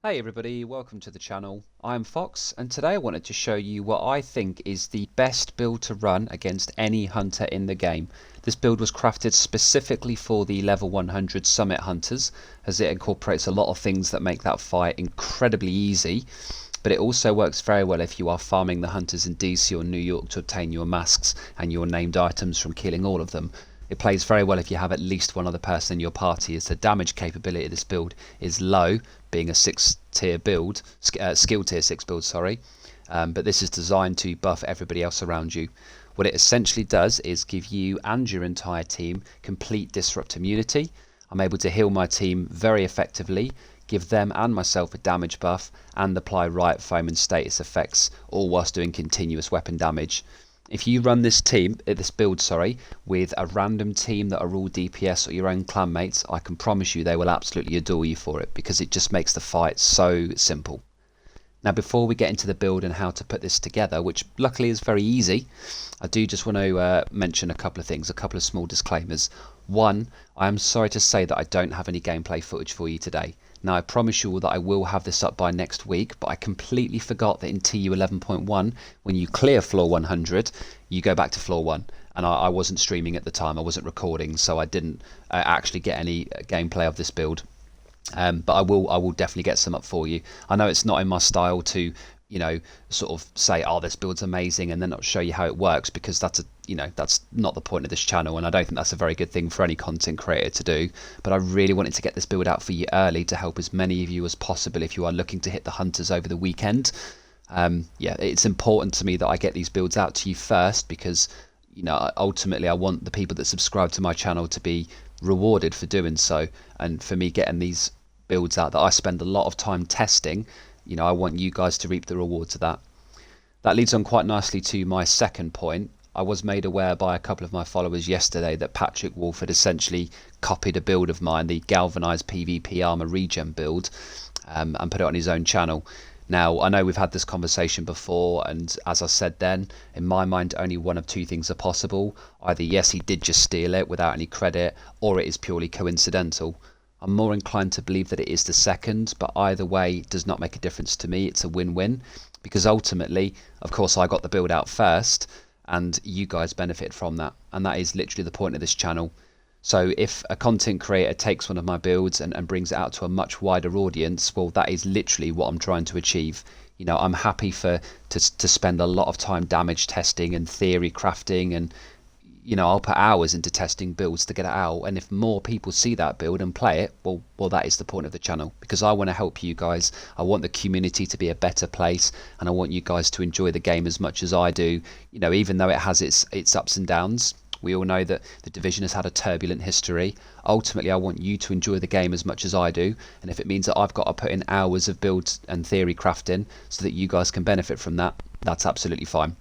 Hey everybody, welcome to the channel. I'm Fox and today I wanted to show you what I think is the best build to run against any hunter in the game. This build was crafted specifically for the level 100 summit hunters, as it incorporates a lot of things that make that fight incredibly easy, but it also works very well if you are farming the hunters in DC or New York to obtain your masks and your named items from killing all of them. It plays very well if you have at least one other person in your party, as the damage capability of this build is low, being a 6 tier build, skill tier 6 build, sorry. But this is designed to buff everybody else around you. What it essentially does is give you and your entire team complete disrupt immunity. I'm able to heal my team very effectively, give them and myself a damage buff, and apply riot foam and status effects, all whilst doing continuous weapon damage. If you run this build, with a random team that are all DPS or your own clanmates, I can promise you they will absolutely adore you for it, because it just makes the fight so simple. Now, before we get into the build and how to put this together, which luckily is very easy, I do just want to mention a couple of things, a couple of small disclaimers. One, I am sorry to say that I don't have any gameplay footage for you today. Now, I promise you all that I will have this up by next week, but I completely forgot that in TU 11.1, when you clear floor 100, you go back to floor 1. And I wasn't streaming at the time, I wasn't recording, so I didn't actually get any gameplay of this build. But I will definitely get some up for you. I know it's not in my style to, sort of say, oh, this build's amazing, and then not show you how it works, because that's not the point of this channel, and I don't think that's a very good thing for any content creator to do. But I really wanted to get this build out for you early to help as many of you as possible if you are looking to hit the hunters over the weekend. Yeah, it's important to me that I get these builds out to you first, because ultimately I want the people that subscribe to my channel to be rewarded for doing so, and for me getting these builds out that I spend a lot of time testing, I want you guys to reap the rewards of that. That leads on quite nicely to my second point. I was made aware by a couple of my followers yesterday that Pt.1 had essentially copied a build of mine, the galvanized PvP armor regen build, and put it on his own channel. Now, I know we've had this conversation before, and as I said then, in my mind only one of two things are possible. Either yes, he did just steal it without any credit, or it is purely coincidental. I'm more inclined to believe that it is the second, but either way it does not make a difference to me. It's a win-win, because ultimately, of course, I got the build out first, and you guys benefit from that, and that is literally the point of this channel. So if a content creator takes one of my builds and brings it out to a much wider audience, well, that is literally what I'm trying to achieve. I'm happy to spend a lot of time damage testing and theory crafting, and I'll put hours into testing builds to get it out. And if more people see that build and play it, well, that is the point of the channel, because I want to help you guys. I want the community to be a better place, and I want you guys to enjoy the game as much as I do. Even though it has its ups and downs. We all know that the division has had a turbulent history. Ultimately, I want you to enjoy the game as much as I do, and if it means that I've got to put in hours of build and theory crafting so that you guys can benefit from that, that's absolutely fine.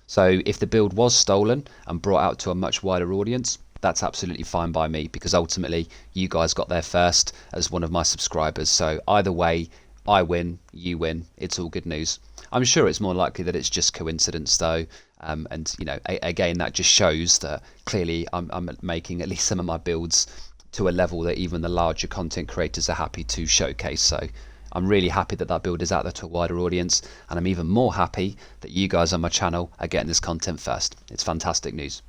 So if the build was stolen and brought out to a much wider audience, that's absolutely fine by me, because ultimately you guys got there first as one of my subscribers. So either way, I win, you win, it's all good news. I'm sure it's more likely that it's just coincidence though, and again, that just shows that clearly I'm making at least some of my builds to a level that even the larger content creators are happy to showcase. So I'm really happy that that build is out there to a wider audience, and I'm even more happy that you guys on my channel are getting this content first. It's fantastic news.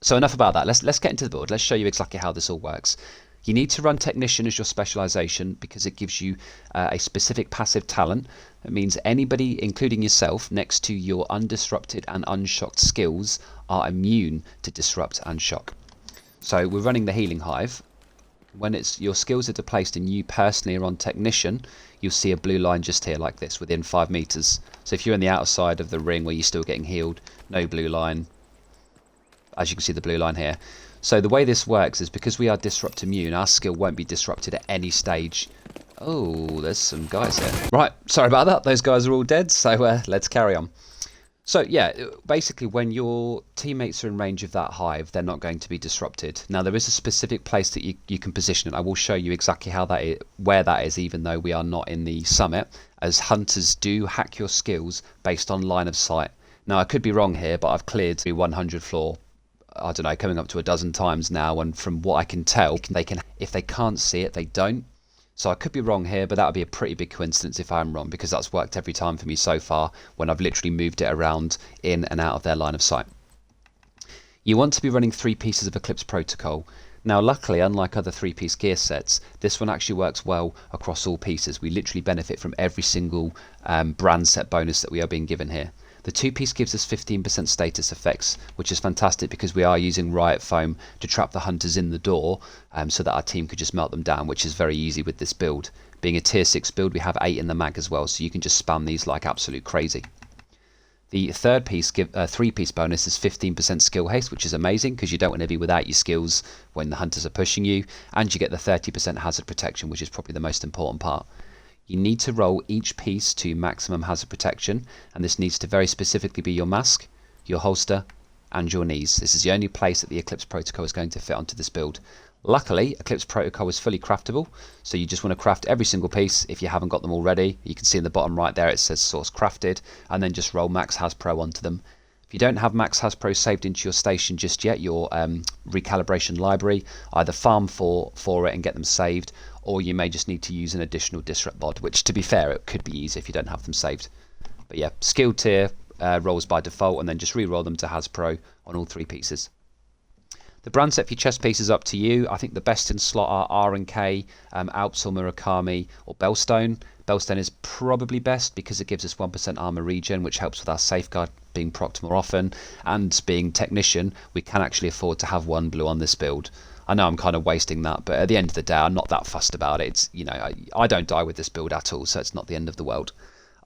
So enough about that. Let's get into the build. Let's show you exactly how this all works. You need to run Technician as your specialization, because it gives you a specific passive talent. It means anybody, including yourself, next to your undisrupted and unshocked skills are immune to disrupt and shock. So we're running the healing hive. When your skills are placed and you personally are on Technician, you'll see a blue line just here like this within 5 meters. So if you're in the outside of the ring where you're still getting healed, no blue line. As you can see, the blue line here. So the way this works is because we are disrupt immune, our skill won't be disrupted at any stage. Oh, there's some guys here. Right, sorry about that. Those guys are all dead, so let's carry on. So yeah, basically when your teammates are in range of that hive, they're not going to be disrupted. Now there is a specific place that you can position it. I will show you exactly where that is, even though we are not in the summit, as hunters do hack your skills based on line of sight. Now I could be wrong here, but I've cleared the 100 floor, I don't know, coming up to a dozen times now, and from what I can tell, they can, if they can't see it, they don't. So I could be wrong here, but that would be a pretty big coincidence if I'm wrong, because that's worked every time for me so far when I've literally moved it around in and out of their line of sight. You want to be running 3 pieces of Eclipse Protocol. Now luckily, unlike other 3-piece gear sets, this one actually works well across all pieces. We literally benefit from every single brand set bonus that we are being given here. The 2-piece gives us 15% status effects, which is fantastic because we are using Riot Foam to trap the hunters in the door so that our team could just melt them down, which is very easy with this build. Being a tier 6 build, we have 8 in the mag as well, so you can just spam these like absolute crazy. The 3-piece bonus is 15% skill haste, which is amazing because you don't want to be without your skills when the hunters are pushing you, and you get the 30% hazard protection, which is probably the most important part. You need to roll each piece to maximum hazard protection, and this needs to very specifically be your mask, your holster, and your knees. This is the only place that the Eclipse Protocol is going to fit onto this build. Luckily, Eclipse Protocol is fully craftable, so you just want to craft every single piece if you haven't got them already. You can see in the bottom right there it says source crafted, and then just roll Max Hasbro onto them. If you don't have Max Hasbro saved into your station just yet, your recalibration library, either farm for it and get them saved, or you may just need to use an additional disrupt mod, which to be fair, it could be easy if you don't have them saved. But yeah, skill tier rolls by default, and then just re-roll them to Hasbro on all 3 pieces. The brand set for your chest piece is up to you. I think the best in slot are R and K, Alps or Murakami or Bellstone. Bellstone is probably best because it gives us 1% armor regen, which helps with our safeguard being procced more often, and being technician, we can actually afford to have 1 blue on this build. I know I'm kind of wasting that, but at the end of the day, I'm not that fussed about it. It's, you know, I don't die with this build at all, so it's not the end of the world.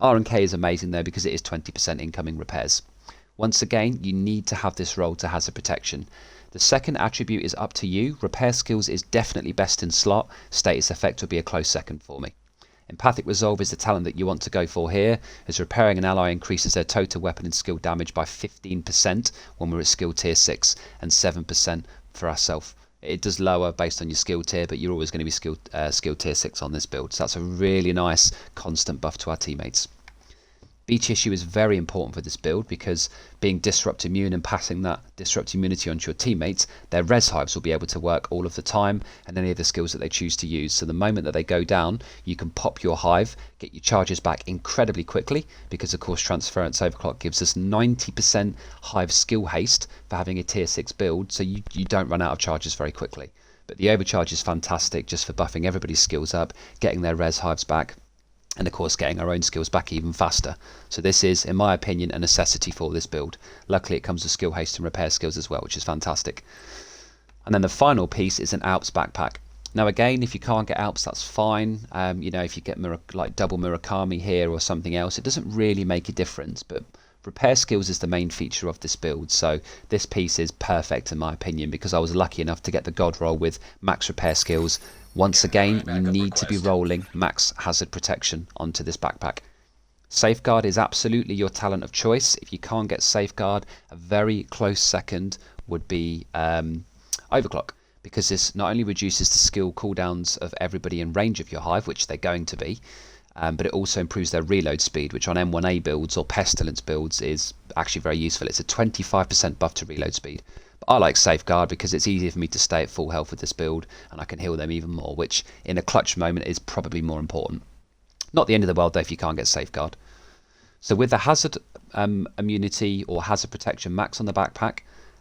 R and K is amazing though because it is 20% incoming repairs. Once again, you need to have this roll to hazard protection. The second attribute is up to you. Repair skills is definitely best in slot. Status effect would be a close second for me. Empathic Resolve is the talent that you want to go for here, as repairing an ally increases their total weapon and skill damage by 15% when we're at skill tier 6 and 7% for ourselves. It does lower based on your skill tier, but you're always going to be skill tier 6 on this build, so that's a really nice constant buff to our teammates. Beach issue is very important for this build because being disrupt immune and passing that disrupt immunity onto your teammates, their res hives will be able to work all of the time and any of the skills that they choose to use. So the moment that they go down, you can pop your hive, get your charges back incredibly quickly because of course Transference Overclock gives us 90% hive skill haste for having a tier 6 build, so you don't run out of charges very quickly. But the overcharge is fantastic just for buffing everybody's skills up, getting their res hives back, and of course getting our own skills back even faster. So this is, in my opinion, a necessity for this build. Luckily it comes with skill haste and repair skills as well, which is fantastic. And then the final piece is an Alps backpack. Now again, if you can't get Alps, that's fine. You know, if you get like double Murakami here or something else, it doesn't really make a difference, but repair skills is the main feature of this build, so this piece is perfect in my opinion because I was lucky enough to get the god roll with max repair skills. Once again, you need to be rolling max hazard protection onto this backpack. Safeguard is absolutely your talent of choice. If you can't get Safeguard, a very close second would be Overclock, because this not only reduces the skill cooldowns of everybody in range of your hive, which they're going to be, but it also improves their reload speed, which on M1A builds or Pestilence builds is actually very useful. It's a 25% buff to reload speed. I like Safeguard because it's easier for me to stay at full health with this build and I can heal them even more, which in a clutch moment is probably more important. Not the end of the world though if you can't get Safeguard. So with the hazard immunity or hazard protection max on the backpack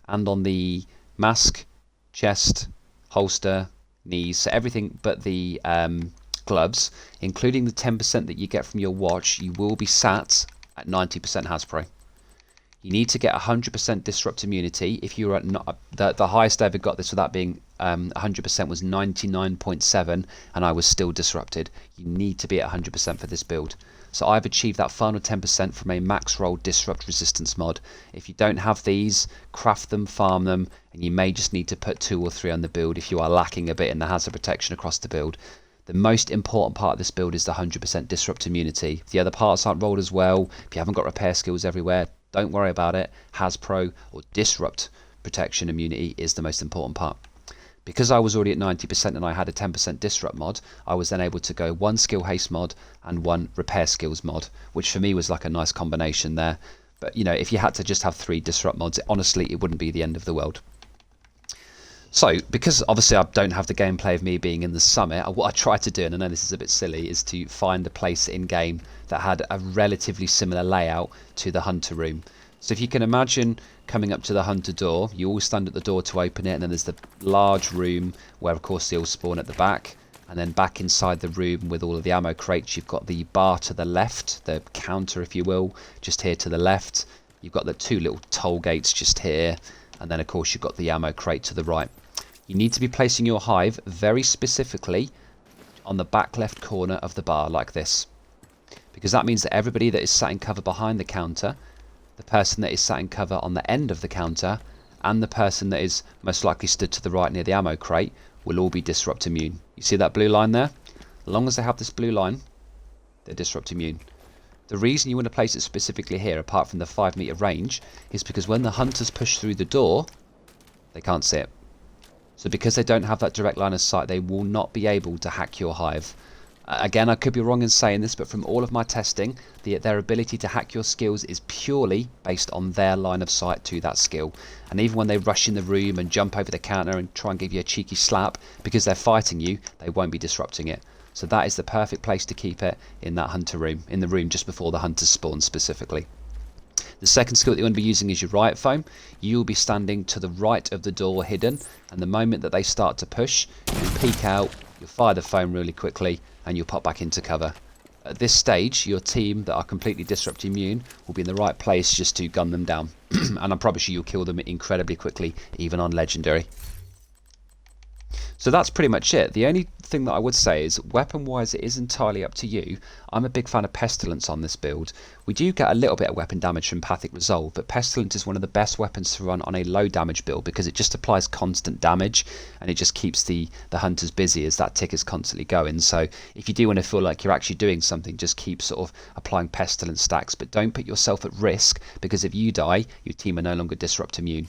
and on the mask, chest, holster, knees, so everything but the gloves, including the 10% that you get from your watch, you will be sat at 90% Hasbro. You need to get 100% disrupt immunity. If you were at the highest I ever got this without being 100% was 99.7, and I was still disrupted. You need to be at 100% for this build. So I've achieved that final 10% from a max roll disrupt resistance mod. If you don't have these, craft them, farm them, and you may just need to put 2 or 3 on the build if you are lacking a bit in the hazard protection across the build. The most important part of this build is the 100% disrupt immunity. If the other parts aren't rolled as well, if you haven't got repair skills everywhere, don't worry about it. Hasbro or disrupt protection immunity is the most important part. Because I was already at 90% and I had a 10% disrupt mod, I was then able to go 1 skill haste mod and 1 repair skills mod, which for me was like a nice combination there. But you know, if you had to just have 3 disrupt mods, honestly, it wouldn't be the end of the world. So, because obviously I don't have the gameplay of me being in the summit, what I tried to do, and I know this is a bit silly, is to find a place in-game that had a relatively similar layout to the hunter room. So if you can imagine coming up to the hunter door, you all stand at the door to open it, and then there's the large room where of course they all spawn at the back. And then back inside the room with all of the ammo crates, you've got the bar to the left, the counter if you will, just here to the left. You've got the two little toll gates just here, and then of course you've got the ammo crate to the right. You need to be placing your hive very specifically on the back left corner of the bar like this, because that means that everybody that is sat in cover behind the counter, the person that is sat in cover on the end of the counter, and the person that is most likely stood to the right near the ammo crate will all be disrupt immune. You see that blue line there? As long as they have this blue line, they're disrupt immune. The reason you want to place it specifically here, apart from the 5 meter range, is because when the hunters push through the door, they can't see it. So because they don't have that direct line of sight, they will not be able to hack your hive. Again, I could be wrong in saying this, but from all of my testing, their ability to hack your skills is purely based on their line of sight to that skill. And even when they rush in the room and jump over the counter and try and give you a cheeky slap, because they're fighting you, they won't be disrupting it. So that is the perfect place to keep it, in that hunter room, in the room just before the hunters spawn specifically. The second skill that you want to be using is your riot foam. You will be standing to the right of the door hidden, and the moment that they start to push, you'll peek out, you'll fire the foam really quickly, and you'll pop back into cover. At this stage, your team that are completely disrupt immune will be in the right place just to gun them down. And I promise you'll kill them incredibly quickly, even on legendary. So that's pretty much it. The only thing that I would say is, weapon-wise, it is entirely up to you. I'm a big fan of Pestilence on this build. We do get a little bit of weapon damage from Empathic Resolve, but Pestilence is one of the best weapons to run on a low damage build because it just applies constant damage and it just keeps the hunters busy as that tick is constantly going. So if you do want to feel like you're actually doing something, just keep sort of applying Pestilence stacks, but don't put yourself at risk, because if you die, your team are no longer disrupt immune.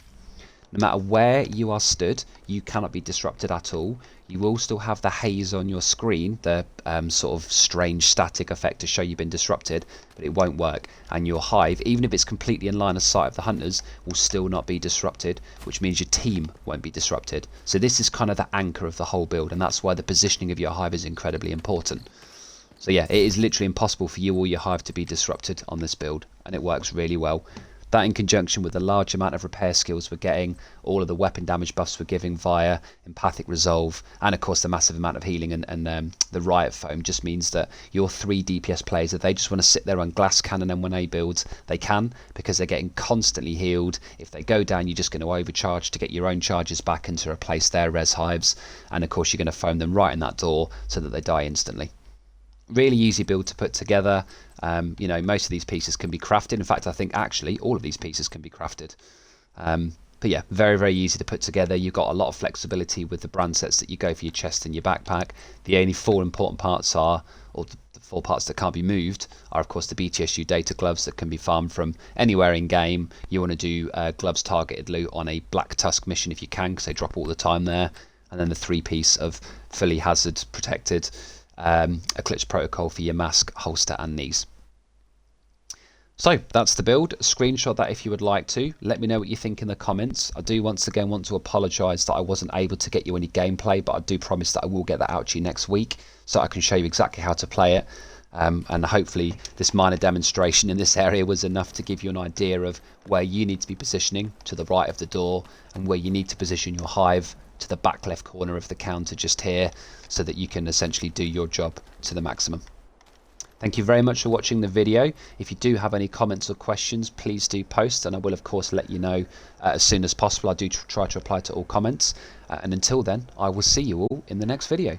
No matter where you are stood, you cannot be disrupted at all. You will still have the haze on your screen, the sort of strange static effect to show you've been disrupted, but it won't work. And your hive, even if it's completely in line of sight of the hunters, will still not be disrupted, which means your team won't be disrupted. So this is kind of the anchor of the whole build, and that's why the positioning of your hive is incredibly important. So yeah, it is literally impossible for you or your hive to be disrupted on this build, and it works really well. That in conjunction with the large amount of repair skills we're getting, all of the weapon damage buffs we're giving via Empathic Resolve, and of course the massive amount of healing and the Riot Foam, just means that your 3 DPS players, if they just want to sit there on Glass Cannon and 1A builds, they can, because they're getting constantly healed. If they go down, you're just going to overcharge to get your own charges back and to replace their res hives, and of course you're going to foam them right in that door so that they die instantly. Really easy build to put together. You know, most of these pieces can be crafted. In fact, I think actually all of these pieces can be crafted. But yeah, very, very easy to put together. You've got a lot of flexibility with the brand sets that you go for your chest and your backpack. The only 4 important parts are, or the 4 parts that can't be moved, are of course the BTSU data gloves that can be farmed from anywhere in game. You want to do gloves targeted loot on a Black Tusk mission if you can, because they drop all the time there. And then the 3-piece of fully hazard protected Eclipse Protocol for your mask, holster and knees. So that's the build. Screenshot that if you would like to. Let me know what you think in the comments. I do once again want to apologise that I wasn't able to get you any gameplay, but I do promise that I will get that out to you next week so I can show you exactly how to play it. And hopefully this minor demonstration in this area was enough to give you an idea of where you need to be positioning to the right of the door, and where you need to position your hive to the back left corner of the counter just here, so that you can essentially do your job to the maximum. Thank you very much for watching the video. If you do have any comments or questions, please do post, and I will of course let you know as soon as possible. I do try to reply to all comments, and until then I will see you all in the next video.